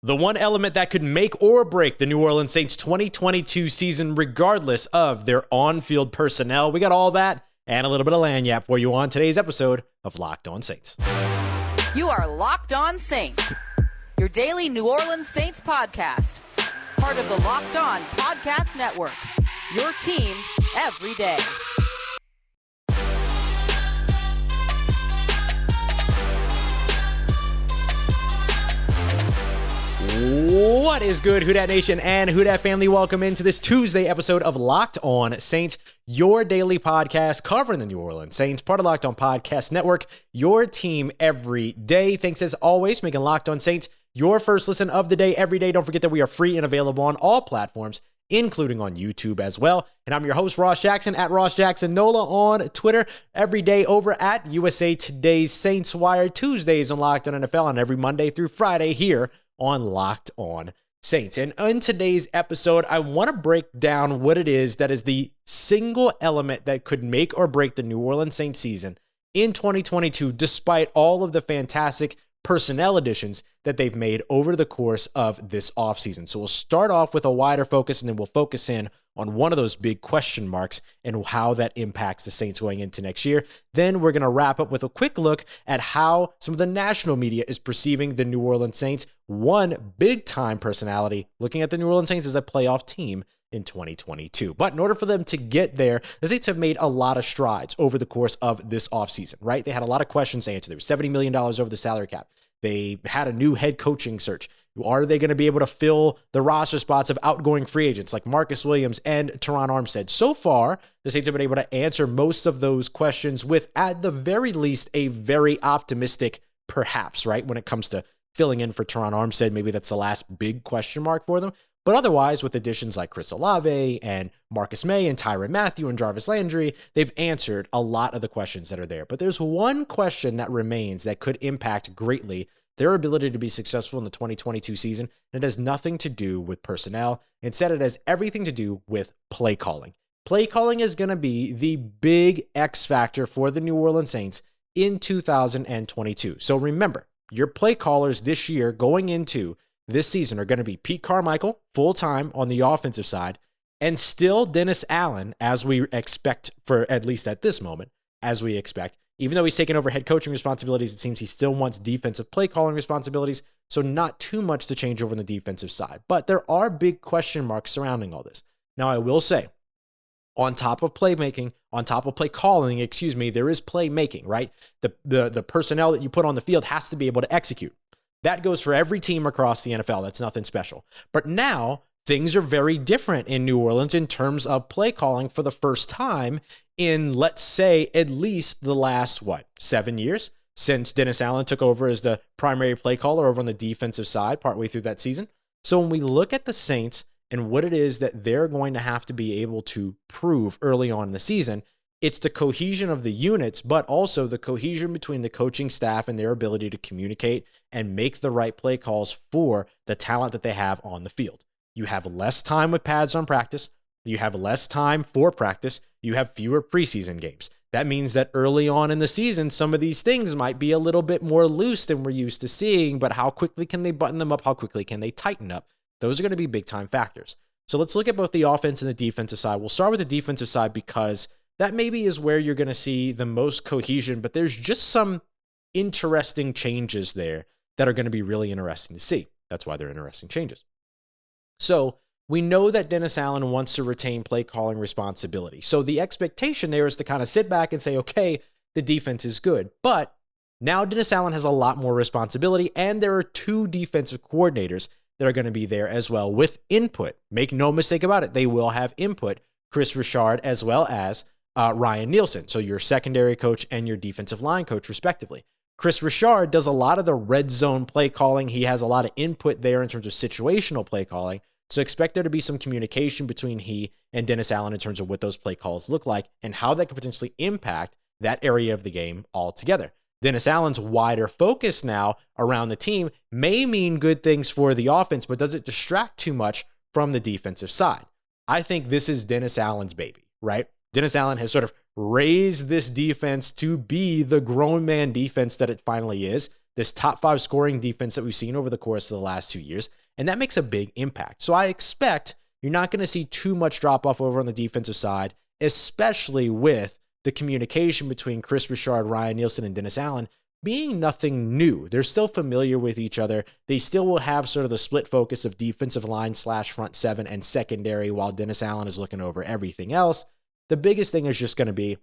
The one element that could make or break the New Orleans Saints 2022 season, regardless of their on-field personnel. We got all that and a little bit of lagniappe for you on today's episode of Locked On Saints. You are Locked On Saints, your daily New Orleans Saints podcast. Part of the Locked On Podcast Network, your team every day. What is good, Who Dat Nation and Who Dat family? Welcome into this Tuesday episode of Locked On Saints, your daily podcast covering the New Orleans Saints, part of Locked On Podcast Network, your team every day. Thanks as always, making Locked On Saints your first listen of the day every day. Don't forget that we are free and available on all platforms, including on YouTube as well. And I'm your host, Ross Jackson, at Ross Jackson Nola on Twitter, every day over at USA Today's Saints Wire, Tuesdays on Locked On NFL, and every Monday through Friday here on Locked On Saints. And in today's episode, I want to break down what it is that is the single element that could make or break the New Orleans Saints season in 2022, despite all of the fantastic personnel additions that they've made over the course of this offseason. So we'll start off with a wider focus, and then we'll focus in on one of those big question marks and how that impacts the Saints going into next year. Then we're going to wrap up with a quick look at how some of the national media is perceiving the New Orleans Saints, one big-time personality looking at the New Orleans Saints as a playoff team in 2022. But in order for them to get there, the Saints have made a lot of strides over the course of this offseason, right? They had a lot of questions to answer. There was $70 million over the salary cap. They had a new head coaching search. Are they going to be able to fill the roster spots of outgoing free agents like Marcus Williams and Tyrann Armstead? So far, the Saints have been able to answer most of those questions with, at the very least, a very optimistic perhaps, right? When it comes to filling in for Tyrann Armstead, maybe that's the last big question mark for them. But otherwise, with additions like Olave and Marcus Maye and Tyrann Matheiu and Jarvis Landry, they've answered a lot of the questions that are there. But there's one question that remains that could impact greatly their ability to be successful in the 2022 season, and it has nothing to do with personnel. Instead, it has everything to do with play calling. Play calling is going to be the big X factor for the New Orleans Saints in 2022. So remember, your play callers this year going into this season are going to be Pete Carmichael, full-time on the offensive side, and still Dennis Allen, as we expect, for at least at this moment, as we expect. Even though he's taken over head coaching responsibilities, it seems he still wants defensive play calling responsibilities, so not too much to change over on the defensive side. But there are big question marks surrounding all this. Now, I will say, on top of playmaking, on top of play calling, there is playmaking, right? The personnel that you put on the field has to be able to execute. That goes for every team across the NFL. That's nothing special. But now things are very different in New Orleans in terms of play calling for the first time in, let's say, at least the last, 7 years since Dennis Allen took over as the primary play caller over on the defensive side partway through that season. So when we look at the Saints and what it is that they're going to have to be able to prove early on in the season, it's the cohesion of the units, but also the cohesion between the coaching staff and their ability to communicate and make the right play calls for the talent that they have on the field. You have less time with pads on practice. You have less time for practice. You have fewer preseason games. That means that early on in the season, some of these things might be a little bit more loose than we're used to seeing, but how quickly can they button them up? How quickly can they tighten up? Those are going to be big time factors. So let's look at both the offense and the defensive side. We'll start with the defensive side because that maybe is where you're going to see the most cohesion, but there's just some interesting changes there that are going to be really interesting to see. That's why they're interesting changes. So we know that Dennis Allen wants to retain play calling responsibility. So the expectation there is to kind of sit back and say, okay, the defense is good. But now Dennis Allen has a lot more responsibility, and there are two defensive coordinators that are going to be there as well with input. Make no mistake about it. They will have input. Chris Richard as well as Ryan Nielsen, so your secondary coach and your defensive line coach, respectively. Chris Richard does a lot of the red zone play calling. He has a lot of input there in terms of situational play calling. So expect there to be some communication between he and Dennis Allen in terms of what those play calls look like and how that could potentially impact that area of the game altogether. Dennis Allen's wider focus now around the team may mean good things for the offense, but does it distract too much from the defensive side? I think this is Dennis Allen's baby, right? Dennis Allen has sort of raised this defense to be the grown man defense that it finally is. this top 5 scoring defense that we've seen over the course of the last 2 years, and that makes a big impact. So I expect you're not going to see too much drop off over on the defensive side, especially with the communication between Chris Richard, Ryan Nielsen, and Dennis Allen being nothing new. They're still familiar with each other. They still will have sort of the split focus of defensive line / front 7 and secondary while Dennis Allen is looking over everything else. The biggest thing is just going to be,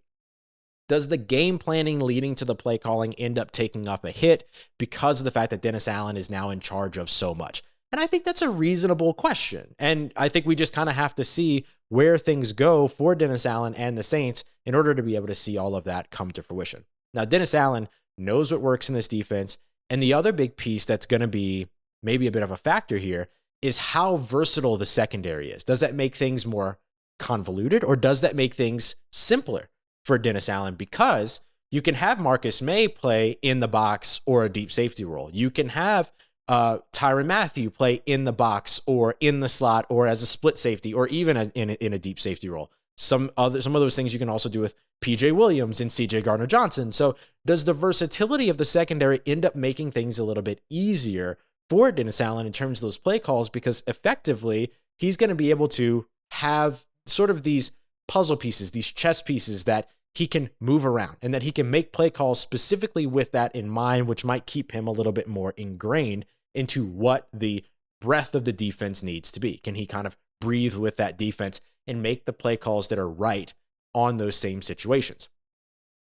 does the game planning leading to the play calling end up taking up a hit because of the fact that Dennis Allen is now in charge of so much? And I think that's a reasonable question. And I think we just kind of have to see where things go for Dennis Allen and the Saints in order to be able to see all of that come to fruition. Now, Dennis Allen knows what works in this defense. And the other big piece that's going to be maybe a bit of a factor here is how versatile the secondary is. Does that make things more convoluted, or does that make things simpler for Dennis Allen? Because you can have Marcus Maye play in the box or a deep safety role. You can have Tyrann Matheiu play in the box or in the slot or as a split safety or even in a deep safety role. Some of those things you can also do with PJ Williams and CJ Gardner-Johnson. So does the versatility of the secondary end up making things a little bit easier for Dennis Allen in terms of those play calls? Because effectively, he's going to be able to have sort of these puzzle pieces, these chess pieces that he can move around and that he can make play calls specifically with that in mind, which might keep him a little bit more ingrained into what the breadth of the defense needs to be. Can he kind of breathe with that defense and make the play calls that are right on those same situations?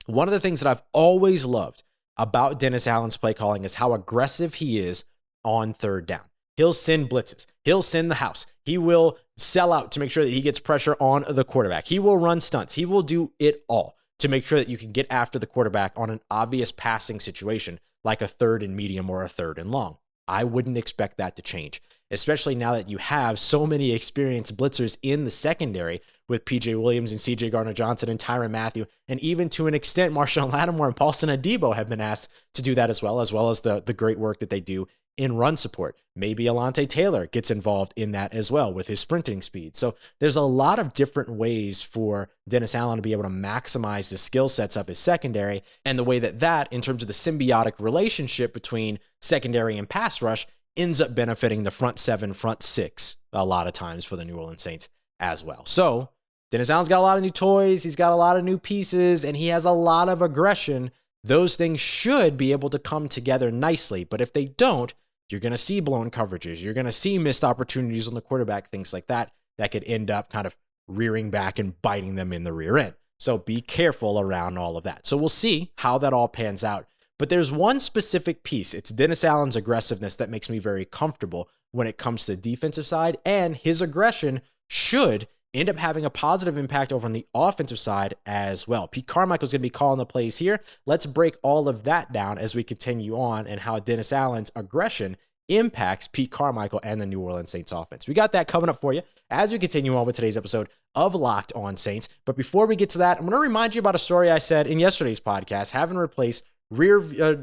One of the things that I've always loved about Dennis Allen's play calling is how aggressive he is on third down. He'll send blitzes. He'll send the house. He will sell out to make sure that he gets pressure on the quarterback. He will run stunts. He will do it all to make sure that you can get after the quarterback on an obvious passing situation like a 3rd and medium or a 3rd and long. I wouldn't expect that to change, especially now that you have so many experienced blitzers in the secondary with PJ Williams and CJ Gardner-Johnson and Tyrann Matheiu, and even to an extent, Marshawn Lattimore and Paulson Adebo have been asked to do that as well as the great work that they do in run support. Maybe Alante Taylor gets involved in that as well with his sprinting speed. So there's a lot of different ways for Dennis Allen to be able to maximize the skill sets of his secondary, and the way that in terms of the symbiotic relationship between secondary and pass rush ends up benefiting the front 7, front 6 a lot of times for the New Orleans Saints as well. So Dennis Allen's got a lot of new toys, he's got a lot of new pieces, and he has a lot of aggression. Those things should be able to come together nicely, but if they don't, you're going to see blown coverages. You're going to see missed opportunities on the quarterback, things like that could end up kind of rearing back and biting them in the rear end. So be careful around all of that. So we'll see how that all pans out. But there's one specific piece. It's Dennis Allen's aggressiveness that makes me very comfortable when it comes to the defensive side, and his aggression should end up having a positive impact over on the offensive side as well. Pete Carmichael is going to be calling the plays here. Let's break all of that down as we continue on, and how Dennis Allen's aggression impacts Pete Carmichael and the New Orleans Saints offense. We got that coming up for you as we continue on with today's episode of Locked On Saints. But before we get to that, I'm going to remind you about a story I said in yesterday's podcast, having replaced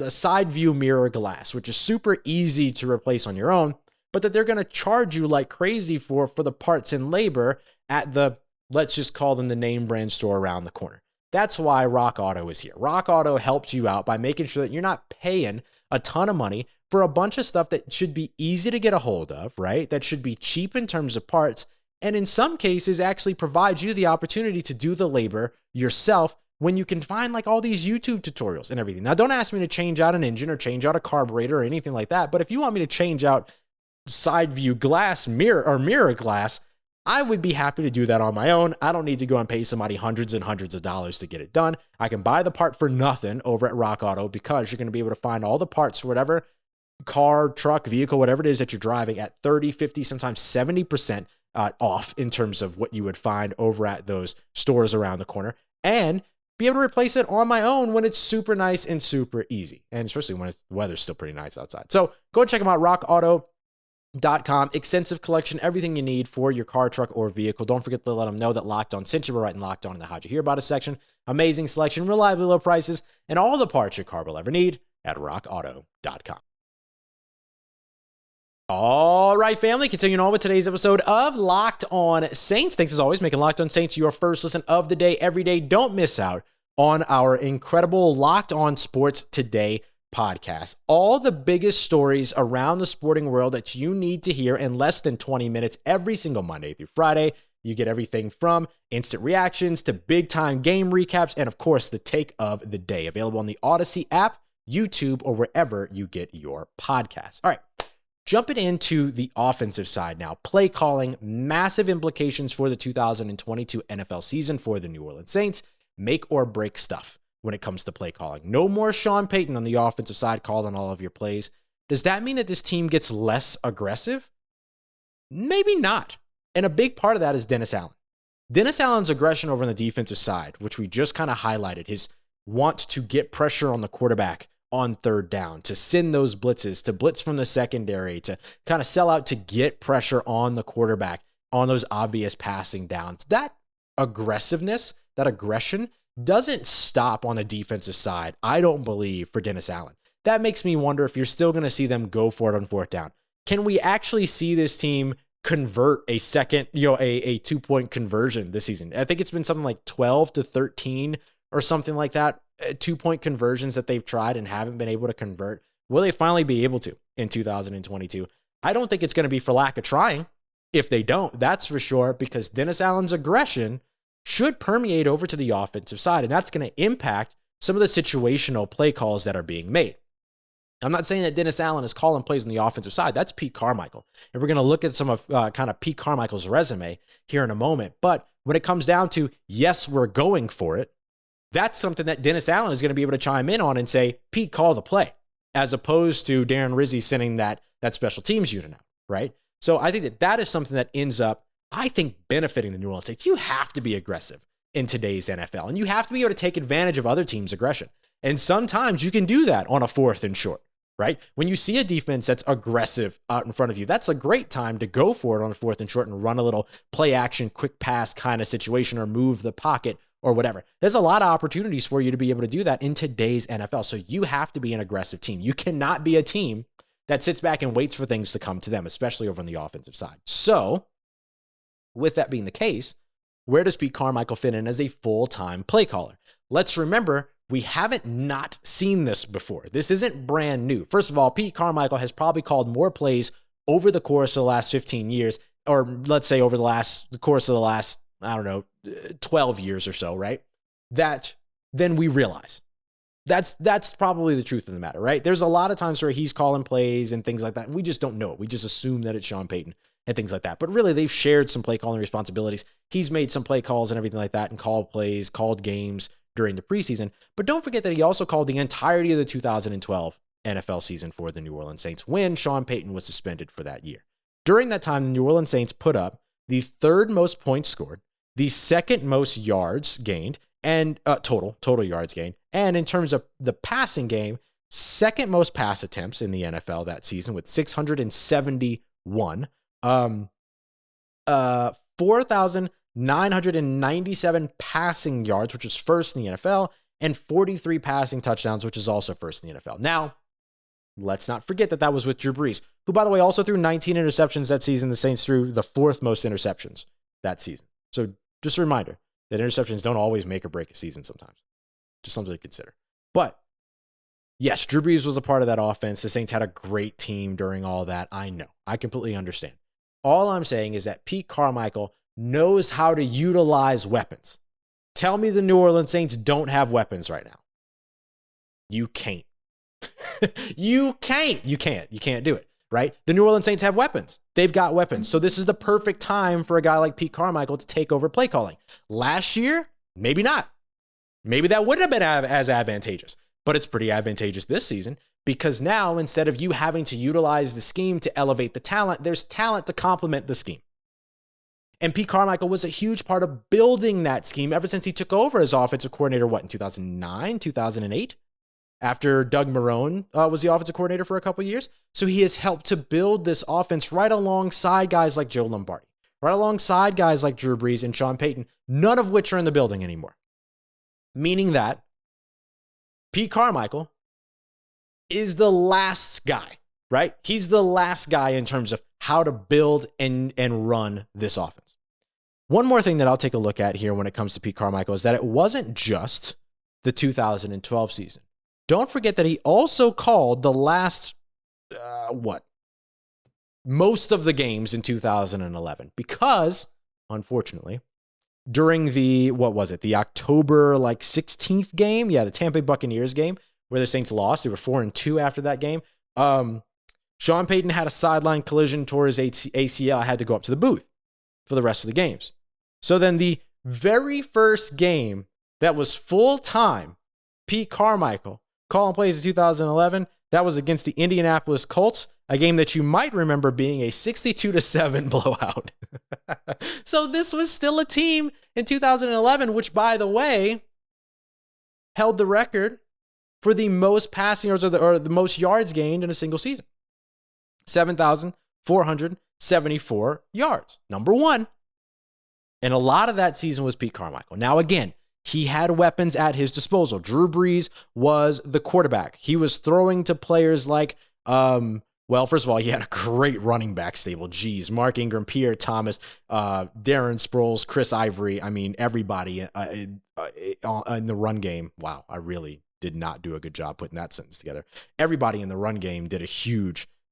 side view mirror glass, which is super easy to replace on your own, but that they're going to charge you like crazy for the parts and labor at the, let's just call them the name brand store around the corner. That's why Rock Auto is here. Rock Auto helps you out by making sure that you're not paying a ton of money for a bunch of stuff that should be easy to get a hold of, right? That should be cheap in terms of parts, and in some cases actually provide you the opportunity to do the labor yourself when you can find like all these YouTube tutorials and everything. Now, don't ask me to change out an engine or change out a carburetor or anything like that, but if you want me to change out side view glass mirror glass, I would be happy to do that on my own. I don't need to go and pay somebody hundreds and hundreds of dollars to get it done. I can buy the part for nothing over at Rock Auto, because you're going to be able to find all the parts for whatever car, truck, vehicle, whatever it is that you're driving at 30, 50, sometimes 70% off in terms of what you would find over at those stores around the corner, and be able to replace it on my own when it's super nice and super easy, and especially when the weather's still pretty nice outside. So go check them out, rockauto.com. Extensive collection, everything you need for your car, truck, or vehicle. Don't forget to let them know that Locked On sent you. We're writing Locked On in the How'd You Hear About Us section. Amazing selection, reliably low prices, and all the parts your car will ever need at rockauto.com. All right, family, continuing on with today's episode of Locked On Saints. Thanks as always, making Locked On Saints your first listen of the day every day. Don't miss out on our incredible Locked On Sports Today podcast. All the biggest stories around the sporting world that you need to hear in less than 20 minutes every single Monday through Friday. You get everything from instant reactions to big time game recaps, and of course, the take of the day. Available on the Odyssey app, YouTube, or wherever you get your podcasts. All right, jumping into the offensive side now. Play calling, massive implications for the 2022 NFL season for the New Orleans Saints. Make or break stuff when it comes to play calling. No more Sean Payton on the offensive side calling all of your plays. Does that mean that this team gets less aggressive? Maybe not. And a big part of that is Dennis Allen. Dennis Allen's aggression over on the defensive side, which we just kind of highlighted, his want to get pressure on the quarterback on third down, to send those blitzes, to blitz from the secondary, to kind of sell out to get pressure on the quarterback on those obvious passing downs. That aggressiveness, that aggression doesn't stop on the defensive side, I don't believe, for Dennis Allen. That makes me wonder if you're still going to see them go for it on fourth down. Can we actually see this team convert a second, a 2-point conversion this season? I think it's been something like 12 to 13 or something like that, 2-point conversions that they've tried and haven't been able to convert. Will they finally be able to in 2022? I don't think it's going to be for lack of trying. If they don't, that's for sure, because Dennis Allen's aggression should permeate over to the offensive side, and that's going to impact some of the situational play calls that are being made. I'm not saying that Dennis Allen is calling plays on the offensive side. That's Pete Carmichael. And we're going to look at some of kind of Pete Carmichael's resume here in a moment. But when it comes down to, yes, we're going for it, that's something that Dennis Allen is going to be able to chime in on and say, Pete, call the play, as opposed to Darren Rizzi sending that special teams unit out, right? So I think that is something that ends up, I think, benefiting the New Orleans Saints. You have to be aggressive in today's NFL, and you have to be able to take advantage of other teams' aggression. And sometimes you can do that on a 4th and short, right? When you see a defense that's aggressive out in front of you, that's a great time to go for it on a 4th and short and run a little play action, quick pass kind of situation, or move the pocket or whatever. There's a lot of opportunities for you to be able to do that in today's NFL. So you have to be an aggressive team. You cannot be a team that sits back and waits for things to come to them, especially over on the offensive side. So with that being the case, where does Pete Carmichael fit in as a full-time play caller? Let's remember, we haven't not seen this before. This isn't brand new. First of all, Pete Carmichael has probably called more plays over the course of the last 15 years, or let's say over the course of the last, 12 years or so, right? Than we realize. That's probably the truth of the matter, right? There's a lot of times where he's calling plays and things like that, and we just don't know it. We just assume that it's Sean Payton and things like that. But really, they've shared some play calling responsibilities. He's made some play calls and everything like that, and called plays, called games during the preseason. But don't forget that he also called the entirety of the 2012 NFL season for the New Orleans Saints when Sean Payton was suspended for that year. During that time, the New Orleans Saints put up the 3rd most points scored, the 2nd most yards gained, and total yards gained. And in terms of the passing game, 2nd most pass attempts in the NFL that season with 671. 4,997 passing yards, which is first in the NFL, and 43 passing touchdowns, which is also first in the NFL. Now, let's not forget that was with Drew Brees, who, by the way, also threw 19 interceptions that season. The Saints threw the 4th most interceptions that season. So just a reminder that interceptions don't always make or break a season sometimes. Just something to consider. But yes, Drew Brees was a part of that offense. The Saints had a great team during all that. I know. I completely understand. All I'm saying is that Pete Carmichael knows how to utilize weapons. Tell me the New Orleans Saints don't have weapons right now. You can't. You can't do it, right? The New Orleans Saints have weapons. They've got weapons. So this is the perfect time for a guy like Pete Carmichael to take over play calling. Last year, maybe not. Maybe that wouldn't have been as advantageous, but it's pretty advantageous this season because now instead of you having to utilize the scheme to elevate the talent, there's talent to complement the scheme. And Pete Carmichael was a huge part of building that scheme ever since he took over as offensive coordinator, in 2009, 2008? After Doug Marrone was the offensive coordinator for a couple of years. So he has helped to build this offense right alongside guys like Joe Lombardi, right alongside guys like Drew Brees and Sean Payton, none of which are in the building anymore. Meaning that Pete Carmichael is the last guy, right? He's the last guy in terms of how to build and run this offense. One more thing that I'll take a look at here when it comes to Pete Carmichael is that it wasn't just the 2012 season. don't forget that he also called the last, most of the games in 2011 because, unfortunately, during the, the October 16th game? Yeah, the Tampa Bay Buccaneers game where the Saints lost. They were 4-2 after that game. Sean Payton had a sideline collision, tore his ACL, had to go up to the booth for the rest of the games. So then the very first game that was full-time, Pete Carmichael calling plays in 2011, that was against the Indianapolis Colts, a game that you might remember being a 62-7 blowout. So this was still a team in 2011, which, by the way, held the record for the most passing yards or the most yards gained in a single season. 7,474 yards. Number one. And a lot of that season was Pete Carmichael. Now, again, he had weapons at his disposal. Drew Brees was the quarterback. He was throwing to players like, first of all, he had a great running back stable. Geez, Mark Ingram, Pierre Thomas, Darren Sproles, Chris Ivory. I mean, everybody in the run game. Wow, I really did not do a good job putting that sentence together. Everybody in the run game did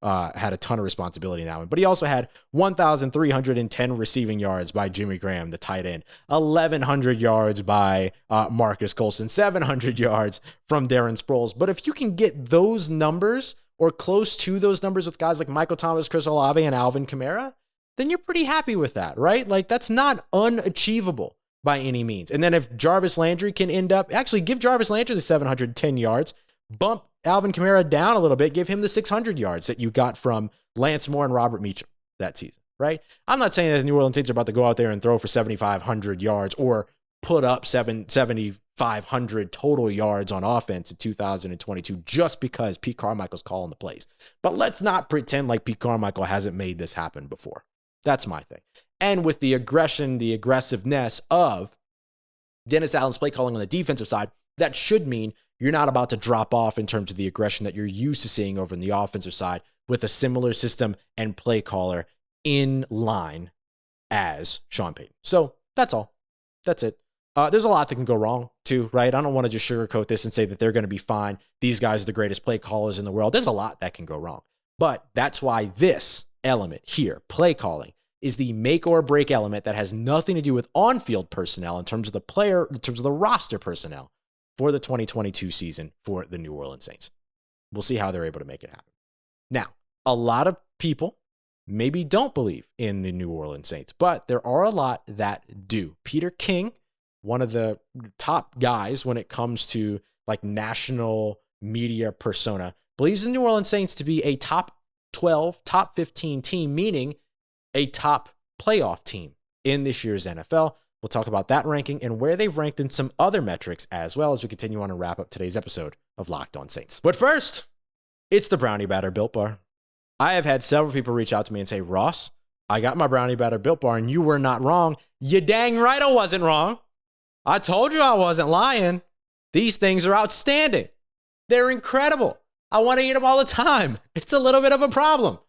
had a ton of responsibility in that one. But he also had 1,310 receiving yards by Jimmy Graham, the tight end, 1,100 yards by Marcus Colston, 700 yards from Darren Sproles. But if you can get those numbers or close to those numbers with guys like Michael Thomas, Chris Olave, and Alvin Kamara, then you're pretty happy with that, right? That's not unachievable by any means. And then if Jarvis Landry can give Jarvis Landry the 710 yards, bump Alvin Kamara down a little bit, give him the 600 yards that you got from Lance Moore and Robert Meacham that season, right? I'm not saying that the New Orleans Saints are about to go out there and throw for 7,500 yards or put up 7,500 total yards on offense in 2022 just because Pete Carmichael's calling the plays. But let's not pretend like Pete Carmichael hasn't made this happen before. That's my thing. And with the aggression, the aggressiveness of Dennis Allen's play calling on the defensive side, that should mean you're not about to drop off in terms of the aggression that you're used to seeing over on the offensive side with a similar system and play caller in line as Sean Payton. So that's all. That's it. There's a lot that can go wrong too, right? I don't want to just sugarcoat this and say that they're going to be fine. These guys are the greatest play callers in the world. There's a lot that can go wrong. But that's why this element here, play calling, is the make or break element that has nothing to do with on-field personnel in terms of the roster personnel for the 2022 season for the New Orleans Saints. We'll see how they're able to make it happen. Now, a lot of people maybe don't believe in the New Orleans Saints, but there are a lot that do. Peter King, one of the top guys when it comes to national media persona, believes the New Orleans Saints to be a top 12, top 15 team, meaning a top playoff team in this year's NFL. We'll talk about that ranking and where they've ranked in some other metrics as well as we continue on and wrap up today's episode of Locked On Saints. But first, it's the Brownie Batter Built Bar. I have had several people reach out to me and say, Ross, I got my Brownie Batter Built Bar and you were not wrong. You dang right I wasn't wrong. I told you I wasn't lying. These things are outstanding. They're incredible. I want to eat them all the time. It's a little bit of a problem.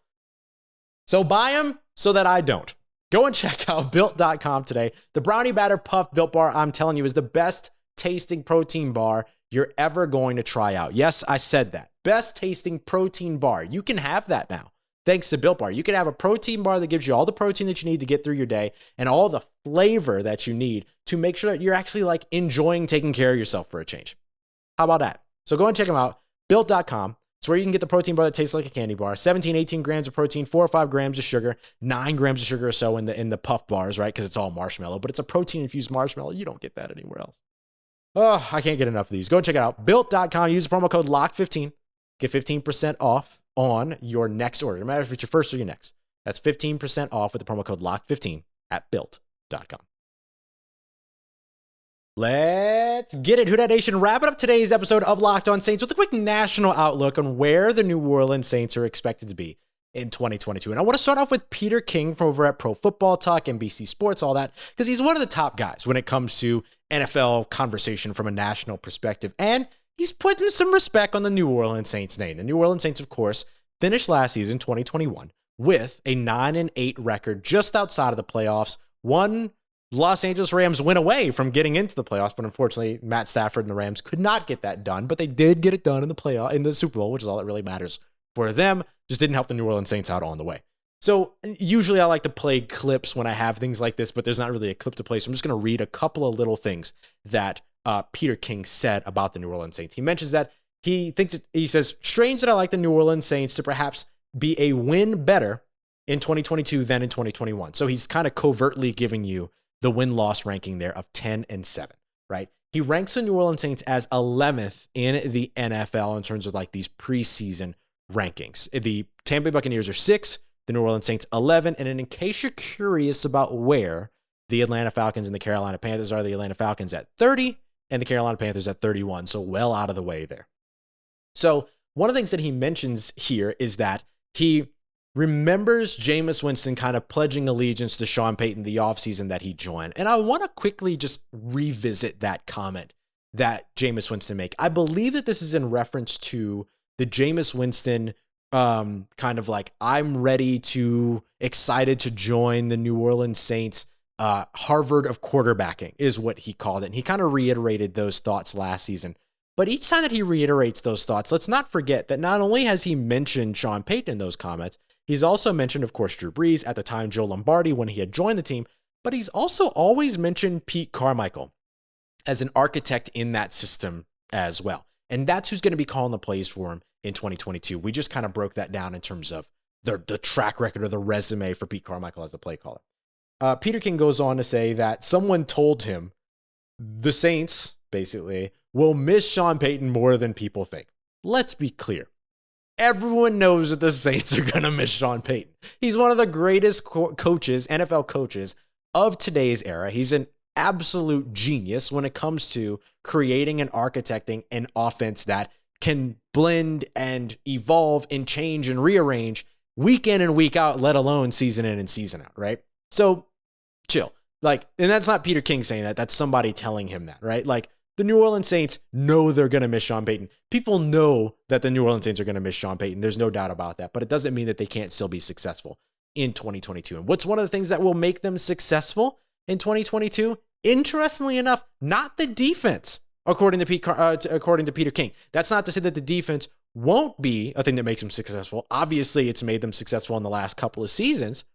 So buy them so that I don't. Go and check out Built.com today. The Brownie Batter Puff Built Bar, I'm telling you, is the best tasting protein bar you're ever going to try out. Yes, I said that. Best tasting protein bar. You can have that now, thanks to Built Bar. You can have a protein bar that gives you all the protein that you need to get through your day and all the flavor that you need to make sure that you're actually enjoying taking care of yourself for a change. How about that? So go and check them out. Built.com. It's where you can get the protein bar that tastes like a candy bar. 17, 18 grams of protein, 4 or 5 grams of sugar, 9 grams of sugar or so in the puff bars, right? Because it's all marshmallow, but it's a protein-infused marshmallow. You don't get that anywhere else. Oh, I can't get enough of these. Go check it out. Built.com. Use the promo code LOCK15. Get 15% off on your next order. No matter if it's your first or your next. That's 15% off with the promo code LOCK15 at Built.com. Let's get it, Who Dat Nation. Wrapping up today's episode of Locked On Saints with a quick national outlook on where the New Orleans Saints are expected to be in 2022. And I want to start off with Peter King from over at Pro Football Talk, NBC Sports, all that, because he's one of the top guys when it comes to NFL conversation from a national perspective. And he's putting some respect on the New Orleans Saints name. The New Orleans Saints, of course, finished last season, 2021, with a 9-8 record just outside of the playoffs. One Los Angeles Rams went away from getting into the playoffs, but unfortunately, Matt Stafford and the Rams could not get that done, but they did get it done in the Super Bowl, which is all that really matters for them. Just didn't help the New Orleans Saints out on the way. So usually I like to play clips when I have things like this, but there's not really a clip to play. So I'm just going to read a couple of little things that Peter King said about the New Orleans Saints. He mentions that he says, strange that I like the New Orleans Saints to perhaps be a win better in 2022 than in 2021. So he's kind of covertly giving you the win-loss ranking there of 10-7, right? He ranks the New Orleans Saints as 11th in the NFL in terms of like these preseason rankings. The Tampa Bay Buccaneers are 6, the New Orleans Saints 11, and in case you're curious about where the Atlanta Falcons and the Carolina Panthers are, the Atlanta Falcons at 30 and the Carolina Panthers at 31, so well out of the way there. So one of the things that he mentions here is that he remembers Jameis Winston kind of pledging allegiance to Sean Payton the offseason that he joined. And I want to quickly just revisit that comment that Jameis Winston make. I believe that this is in reference to the Jameis Winston kind of like, I'm excited to join the New Orleans Saints. Harvard of quarterbacking is what he called it. And he kind of reiterated those thoughts last season. But each time that he reiterates those thoughts, let's not forget that not only has he mentioned Sean Payton in those comments, he's also mentioned, of course, Drew Brees, at the time Joe Lombardi when he had joined the team, but he's also always mentioned Pete Carmichael as an architect in that system as well. And that's who's going to be calling the plays for him in 2022. We just kind of broke that down in terms of the track record or the resume for Pete Carmichael as a play caller. Peter King goes on to say that someone told him the Saints, basically, will miss Sean Payton more than people think. Let's be clear. Everyone knows that the Saints are going to miss Sean Payton. He's one of the greatest coaches, NFL coaches of today's era. He's an absolute genius when it comes to creating and architecting an offense that can blend and evolve and change and rearrange week in and week out, let alone season in and season out, right? So chill. And that's not Peter King saying that. That's somebody telling him that, right? The New Orleans Saints know they're going to miss Sean Payton. People know that the New Orleans Saints are going to miss Sean Payton. There's no doubt about that. But it doesn't mean that they can't still be successful in 2022. And what's one of the things that will make them successful in 2022? Interestingly enough, not the defense, according to Peter King. That's not to say that the defense won't be a thing that makes them successful. Obviously, it's made them successful in the last couple of seasons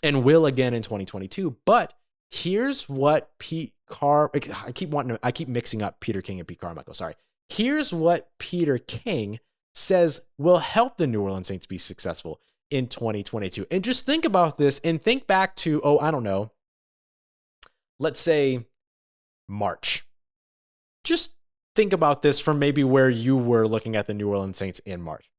and will again in 2022. But here's what I keep mixing up Peter King and Pete Carmichael. Sorry. Here's what Peter King says will help the New Orleans Saints be successful in 2022. And just think about this and think back to, let's say March. Just think about this from maybe where you were looking at the New Orleans Saints in March.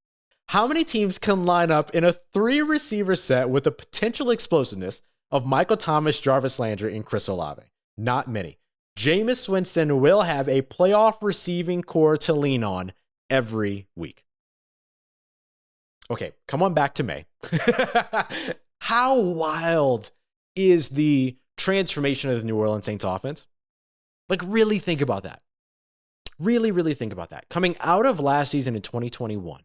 How many teams can line up in a 3-receiver set with the potential explosiveness of Michael Thomas, Jarvis Landry, and Chris Olave? Not many. Jameis Winston will have a playoff receiving core to lean on every week. Okay, come on back to May. How wild is the transformation of the New Orleans Saints offense? Really think about that. Really, really think about that. Coming out of last season in 2021,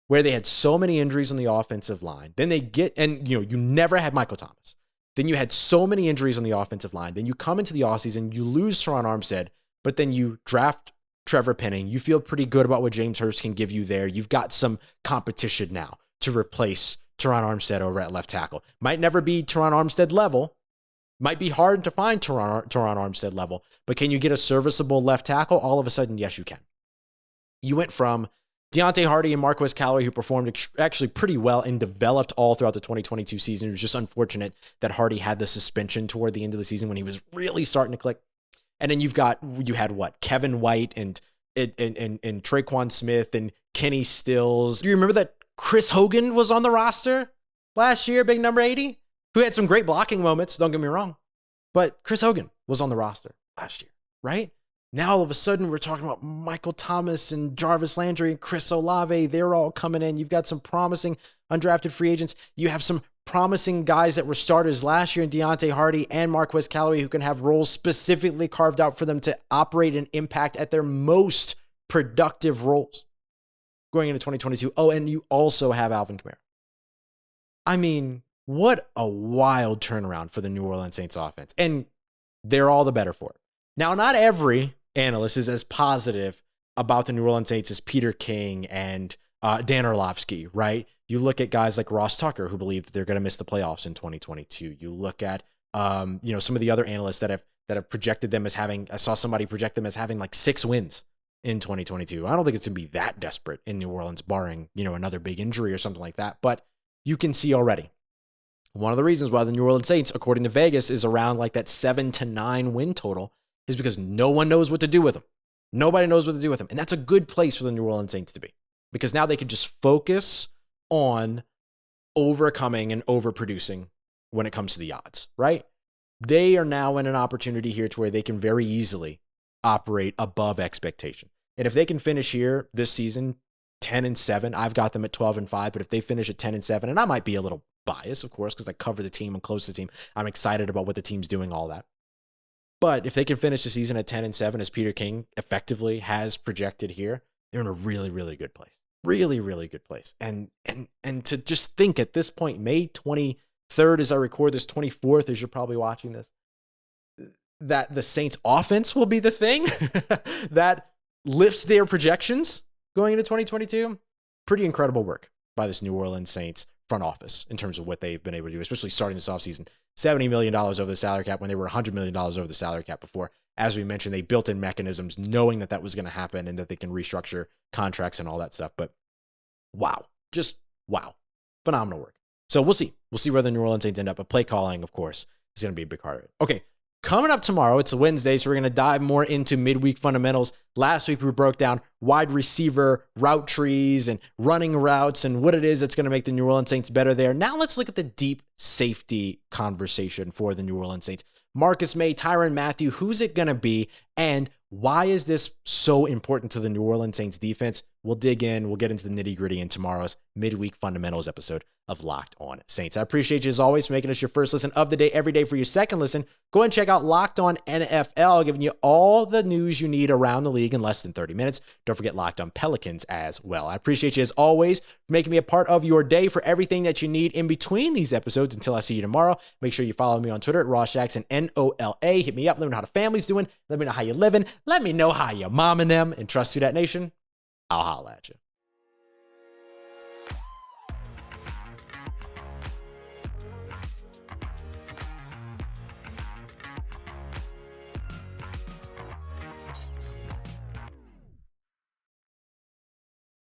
where they had so many injuries on the offensive line, then you never had Michael Thomas. Then you had so many injuries on the offensive line. Then you come into the offseason, you lose Terron Armstead, but then you draft Trevor Penning. You feel pretty good about what James Hurst can give you there. You've got some competition now to replace Terron Armstead over at left tackle. Might never be Terron Armstead level. Might be hard to find Terron Armstead level, but can you get a serviceable left tackle? All of a sudden, yes, you can. You went from Deontay Hardy and Marquez Callaway, who performed actually pretty well and developed all throughout the 2022 season. It was just unfortunate that Hardy had the suspension toward the end of the season when he was really starting to click. And then you had what? Kevin White and Traquan Smith and Kenny Stills. Do you remember that Chris Hogan was on the roster last year, big number 80, who had some great blocking moments, don't get me wrong. But Chris Hogan was on the roster last year, right? Now, all of a sudden, we're talking about Michael Thomas and Jarvis Landry and Chris Olave. They're all coming in. You've got some promising undrafted free agents. You have some promising guys that were starters last year in Deontay Hardy and Marquez Callaway who can have roles specifically carved out for them to operate and impact at their most productive roles going into 2022. Oh, and you also have Alvin Kamara. I mean, what a wild turnaround for the New Orleans Saints offense. And they're all the better for it. Now, not every analyst is as positive about the New Orleans Saints as Peter King and Dan Orlovsky, right? You look at guys like Ross Tucker, who believe that they're going to miss the playoffs in 2022. You look at, some of the other analysts that have projected them as having, I saw somebody project them as having like 6 wins in 2022. I don't think it's going to be that desperate in New Orleans, barring, another big injury or something like that. But you can see already one of the reasons why the New Orleans Saints, according to Vegas, is around like that 7 to 9 win total is because no one knows what to do with them. Nobody knows what to do with them. And that's a good place for the New Orleans Saints to be, because now they could just focus on overcoming and overproducing when it comes to the odds, right? They are now in an opportunity here to where they can very easily operate above expectation. And if they can finish here this season 10-7, I've got them at 12-5, but if they finish at 10-7, and I might be a little biased, of course, because I cover the team and close to the team, I'm excited about what the team's doing, all that. But if they can finish the season at 10-7, as Peter King effectively has projected here, they're in a really, really good place. Really, really good place. And to just think at this point, May 23rd, as I record this, 24th, as you're probably watching this, that the Saints offense will be the thing that lifts their projections going into 2022. Pretty incredible work by this New Orleans Saints front office in terms of what they've been able to do, especially starting this offseason. $70 million over the salary cap when they were $100 million over the salary cap before. As we mentioned, they built in mechanisms knowing that was going to happen and that they can restructure contracts and all that stuff. But wow, just wow. Phenomenal work. So we'll see. We'll see where the New Orleans Saints end up. But play calling, of course, is going to be a big part of it. Okay, coming up tomorrow, it's a Wednesday, so we're going to dive more into midweek fundamentals. Last week, we broke down wide receiver route trees and running routes and what it is that's going to make the New Orleans Saints better there. Now let's look at the deep safety conversation for the New Orleans Saints. Marcus Maye, Tyrann Matheiu, who's it going to be? And why is this so important to the New Orleans Saints defense? We'll dig in. We'll get into the nitty gritty in tomorrow's midweek fundamentals episode of Locked On Saints. I appreciate you as always for making us your first listen of the day every day. For your second listen, go ahead and check out Locked On NFL, giving you all the news you need around the league in less than 30 minutes. Don't forget Locked On Pelicans as well. I appreciate you as always for making me a part of your day, for everything that you need in between these episodes. Until I see you tomorrow, make sure you follow me on Twitter at Ross Jackson, NOLA. Hit me up. Let me know how the family's doing. Let me know how you're living. Let me know how you're momming them. And trust you, that nation. I'll holla at you.